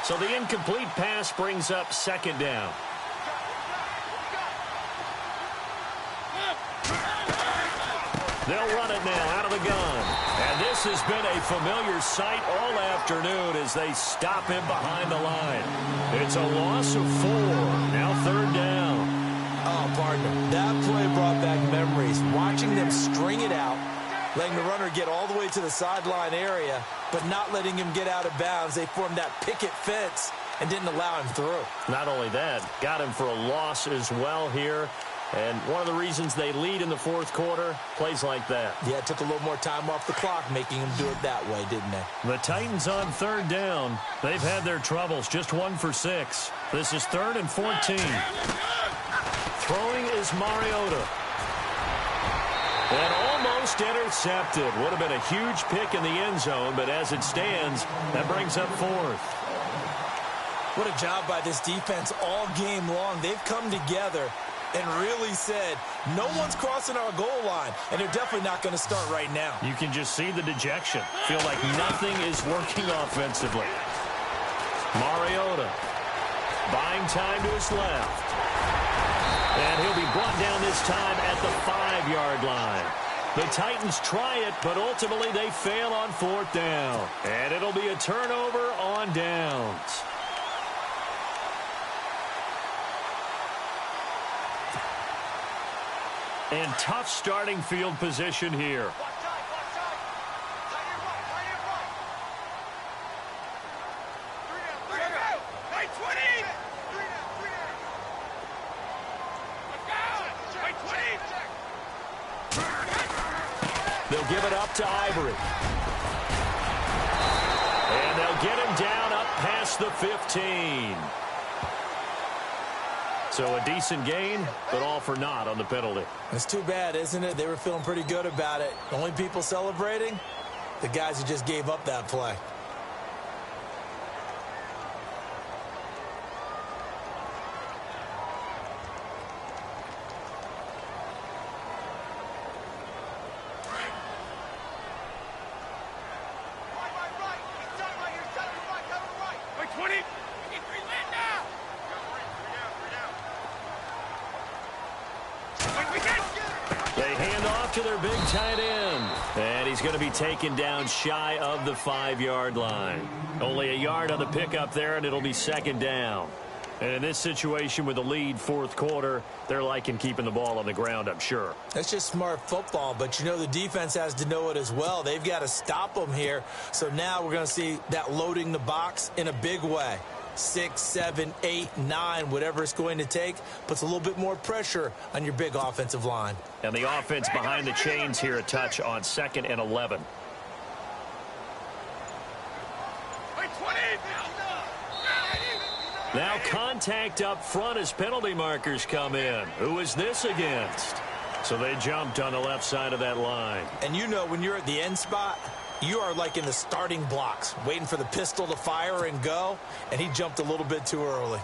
So the incomplete pass brings up 2nd down. They'll run it now out of the gun. And this has been a familiar sight all afternoon as they stop him behind the line. It's a loss of 4. Now 3rd down. Oh, partner, that play brought back memories. Watching them string it out, letting the runner get all the way to the sideline area, but not letting him get out of bounds. They formed that picket fence and didn't allow him through. Not only that, got him for a loss as well here. And one of the reasons they lead in the 4th quarter, plays like that. Yeah, it took a little more time off the clock, making him do it that way, didn't they? The Titans on 3rd down. They've had their troubles, just 1 for 6. This is 3rd and 14. Throwing is Mariota. And almost intercepted. Would have been a huge pick in the end zone, but as it stands, that brings up 4th. What a job by this defense all game long. They've come together and really said, no one's crossing our goal line, and they're definitely not going to start right now. You can just see the dejection. Feel like nothing is working offensively. Mariota buying time to his left. And he'll be brought down this time at the 5-yard line. The Titans try it, but ultimately they fail on 4th down. And it'll be a turnover on downs. And tough starting field position here. They'll give it up to Ivory. And they'll get him down up past the 15. So a decent gain, but all for naught on the penalty. It's too bad, isn't it? They were feeling pretty good about it. The only people celebrating, the guys who just gave up that play. They hand off to their big tight end. And he's going to be taken down shy of the 5-yard line. Only a yard on the pickup there, and it'll be 2nd down. And in this situation with the lead 4th quarter, they're liking keeping the ball on the ground, I'm sure. That's just smart football, but you know the defense has to know it as well. They've got to stop them here. So now we're going to see that loading the box in a big way. 6, 7, 8, 9, whatever it's going to take, puts a little bit more pressure on your big offensive line. And the offense behind the chains here a touch on 2nd and 11. Wait, 20! Now contact up front as penalty markers come in. Who is this against? So they jumped on the left side of that line. And you know when you're at the end spot, you are like in the starting blocks, waiting for the pistol to fire and go, and he jumped a little bit too early.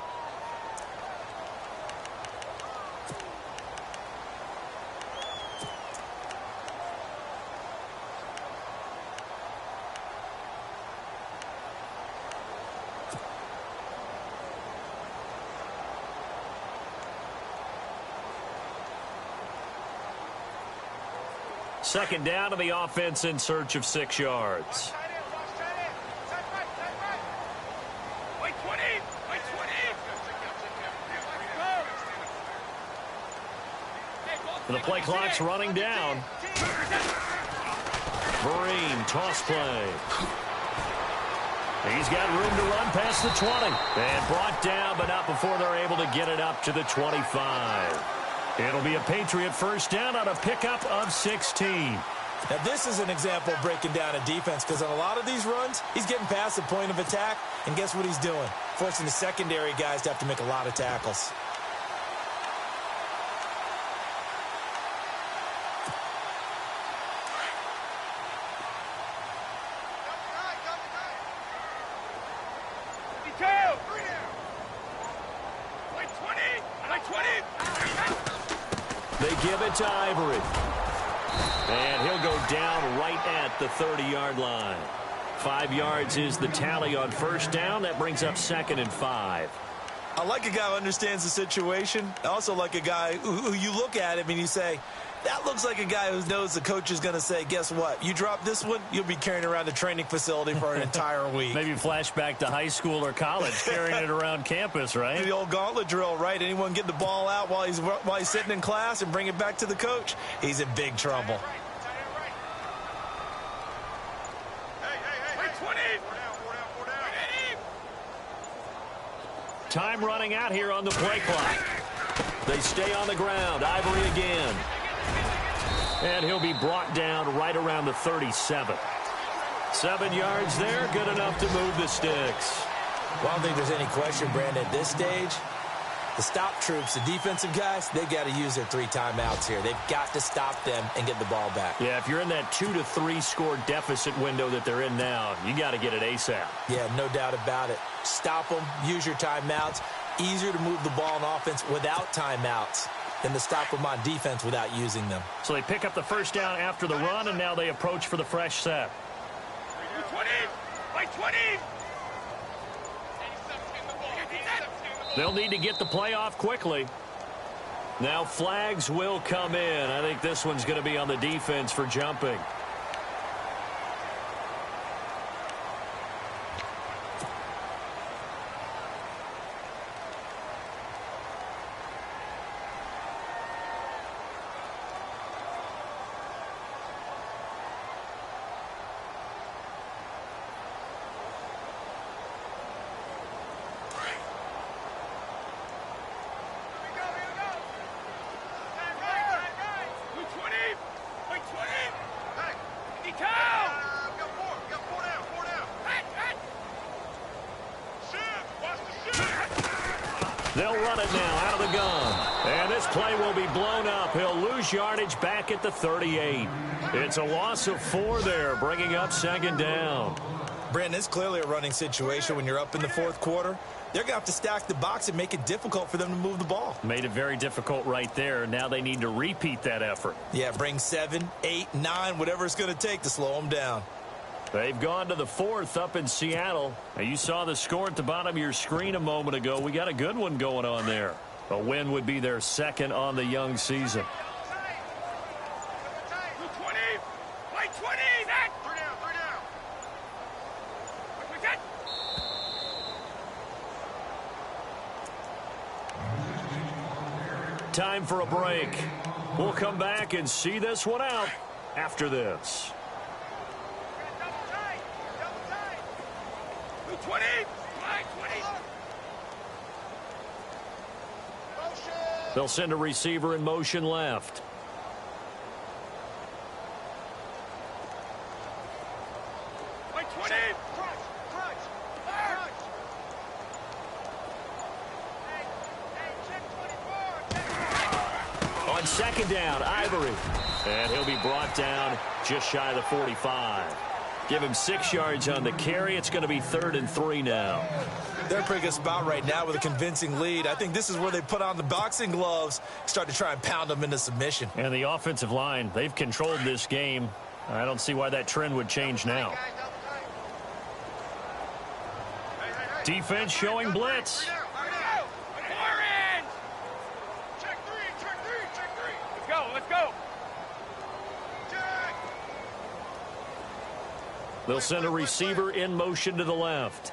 Second down to the offense in search of 6 yards. The play clock's running down. Vereen, toss play. He's got room to run past the 20. And brought down, but not before they're able to get it up to the 25. It'll be a Patriot first down on a pickup of 16. Now, this is an example of breaking down a defense because on a lot of these runs, he's getting past the point of attack, and guess what he's doing? Forcing the secondary guys to have to make a lot of tackles. They give it to Ivory. And he'll go down right at the 30-yard line. 5 yards is the tally on first down. That brings up 2nd and 5. I like a guy who understands the situation. I also like a guy who you look at him and you say, that looks like a guy who knows the coach is going to say, guess what? You drop this one, you'll be carrying around the training facility for an entire week. Maybe flashback to high school or college, carrying it around campus, right? The old gauntlet drill, right? Anyone get the ball out while he's sitting in class and bring it back to the coach? He's in big trouble. Time running out here on the play clock. They stay on the ground. Ivory again. And he'll be brought down right around the 37. 7 yards there, good enough to move the sticks. Well, I don't think there's any question, Brandon, at this stage. The stop troops, the defensive guys, they've got to use their 3 timeouts here. They've got to stop them and get the ball back. Yeah, if you're in that 2 to 3 score deficit window that they're in now, you got to get it ASAP. Yeah, no doubt about it. Stop them, use your timeouts. Easier to move the ball on offense without timeouts than to stop them on defense without using them. So they pick up the first down after the run, and now they approach for the fresh set. 20! 20! They'll need to get the play off quickly. Now flags will come in. I think this one's going to be on the defense for jumping. They'll run it now out of the gun. And this play will be blown up. He'll lose yardage back at the 38. It's a loss of 4 there, bringing up 2nd down. Brandon, it's clearly a running situation when you're up in the 4th quarter. They're going to have to stack the box and make it difficult for them to move the ball. Made it very difficult right there. Now they need to repeat that effort. Yeah, bring 7, 8, 9, whatever it's going to take to slow them down. They've gone to the 4th up in Seattle. Now, you saw the score at the bottom of your screen a moment ago. We got a good one going on there. A win would be their 2nd on the young season. 20! Play 20! That! 3 down, 3 down. Time for a break. We'll come back and see this one out after this. 20! 20! They'll send a receiver in motion left. On second down, Ivory. And he'll be brought down just shy of the 45. Give him 6 yards on the carry. It's going to be 3rd and 3 now. They're in a pretty good spot right now with a convincing lead. I think this is where they put on the boxing gloves, start to try and pound them into submission. And the offensive line, they've controlled this game. I don't see why that trend would change now. Defense showing blitz. Let's go. They'll send a receiver in motion to the left.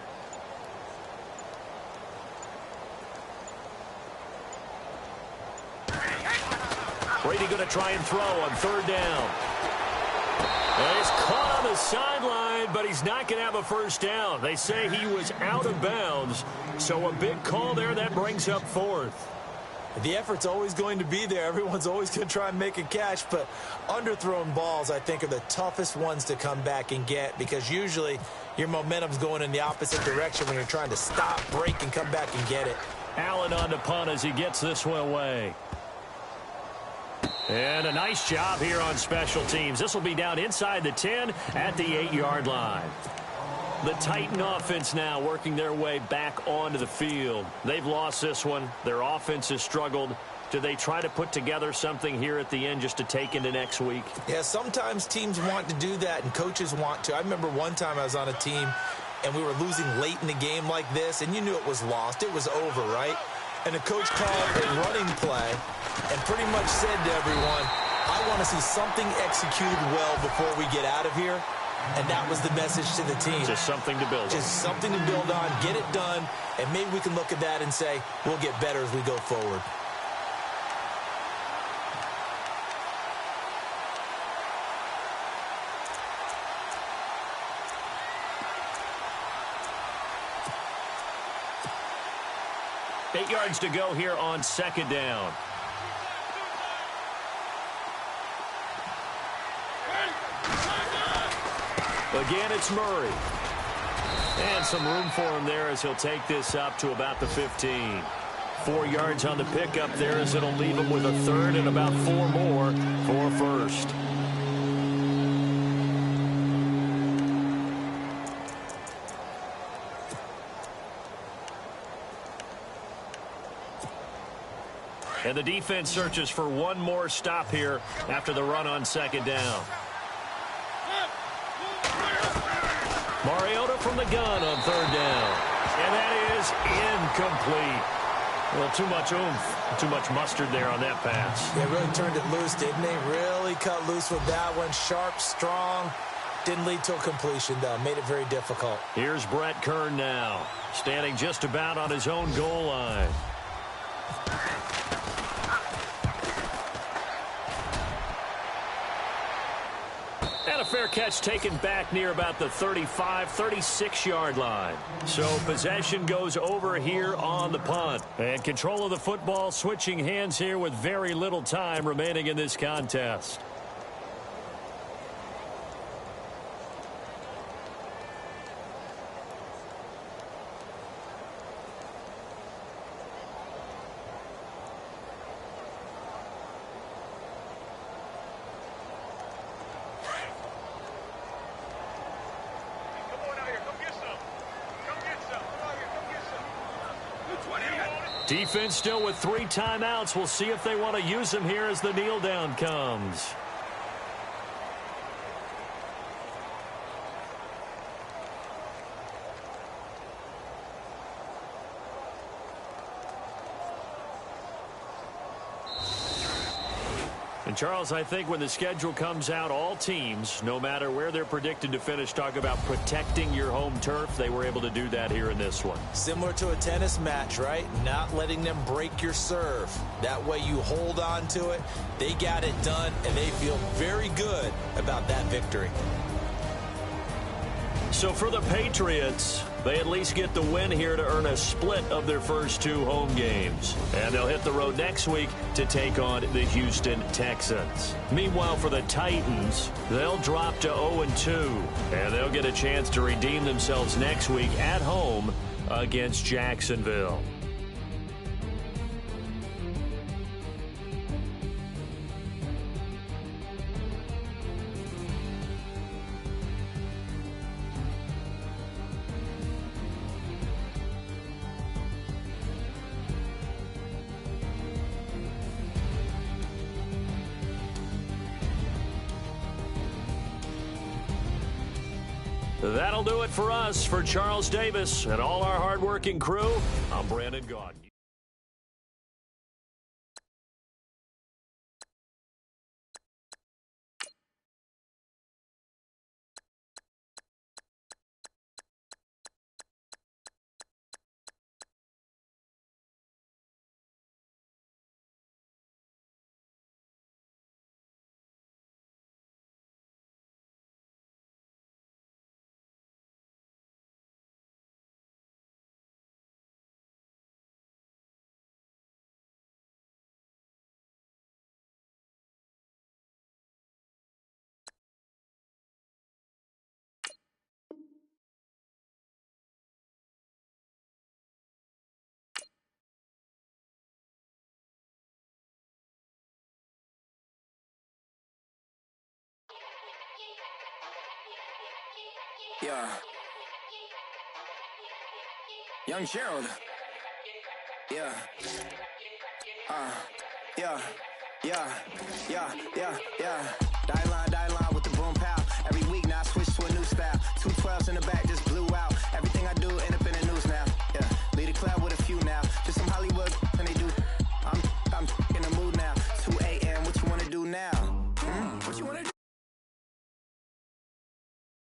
Brady going to try and throw on 3rd down. And he's caught on the sideline, but he's not going to have a first down. They say he was out of bounds, so a big call there that brings up 4th. The effort's always going to be there. Everyone's always going to try and make a catch, but underthrown balls, I think, are the toughest ones to come back and get because usually your momentum's going in the opposite direction when you're trying to stop, break, and come back and get it. Allen on the punt as he gets this one away. And a nice job here on special teams. This will be down inside the 10 at the 8-yard line. The Titan offense now working their way back onto the field. They've lost this one. Their offense has struggled. Do they try to put together something here at the end just to take into next week? Yeah, sometimes teams want to do that and coaches want to. I remember one time I was on a team and we were losing late in the game like this, and you knew it was lost. It was over, right? And the coach called a running play and pretty much said to everyone, I want to see something executed well before we get out of here. And that was the message to the team. Just something to build on. Just something to build on, get it done, and maybe we can look at that and say, we'll get better as we go forward. Eight yards to go here on 2nd down. Again, it's Murray. And some room for him there as he'll take this up to about the 15. 4 yards on the pickup there as it'll leave him with a 3rd and about 4 more for 1st. And the defense searches for one more stop here after the run on 2nd down. Mariota from the gun on 3rd down. And that is incomplete. Well, too much oomph, too much mustard there on that pass. They really turned it loose, didn't they? Really cut loose with that one. Sharp, strong. Didn't lead to a completion, though. Made it very difficult. Here's Brett Kern now, standing just about on his own goal line. And a fair catch taken back near about the 35, 36-yard line. So possession goes over here on the punt. And control of the football switching hands here with very little time remaining in this contest. Defense still with 3 timeouts. We'll see if they want to use them here as the kneel down comes. And Charles, I think when the schedule comes out, all teams, no matter where they're predicted to finish, talk about protecting your home turf. They were able to do that here in this one. Similar to a tennis match, right? Not letting them break your serve. That way you hold on to it. They got it done, and they feel very good about that victory. So for the Patriots, they at least get the win here to earn a split of their first 2 home games. And they'll hit the road next week to take on the Houston Texans. Meanwhile, for the Titans, they'll drop to 0-2. And they'll get a chance to redeem themselves next week at home against Jacksonville. That'll do it for us. For Charles Davis and all our hardworking crew, I'm Brandon Gaudin. Yeah. Young Gerald. Yeah. Yeah. Die line with the boom pow. Every week now I switch to a new style. 212s in the back just blew out. Everything I do end up in the news now.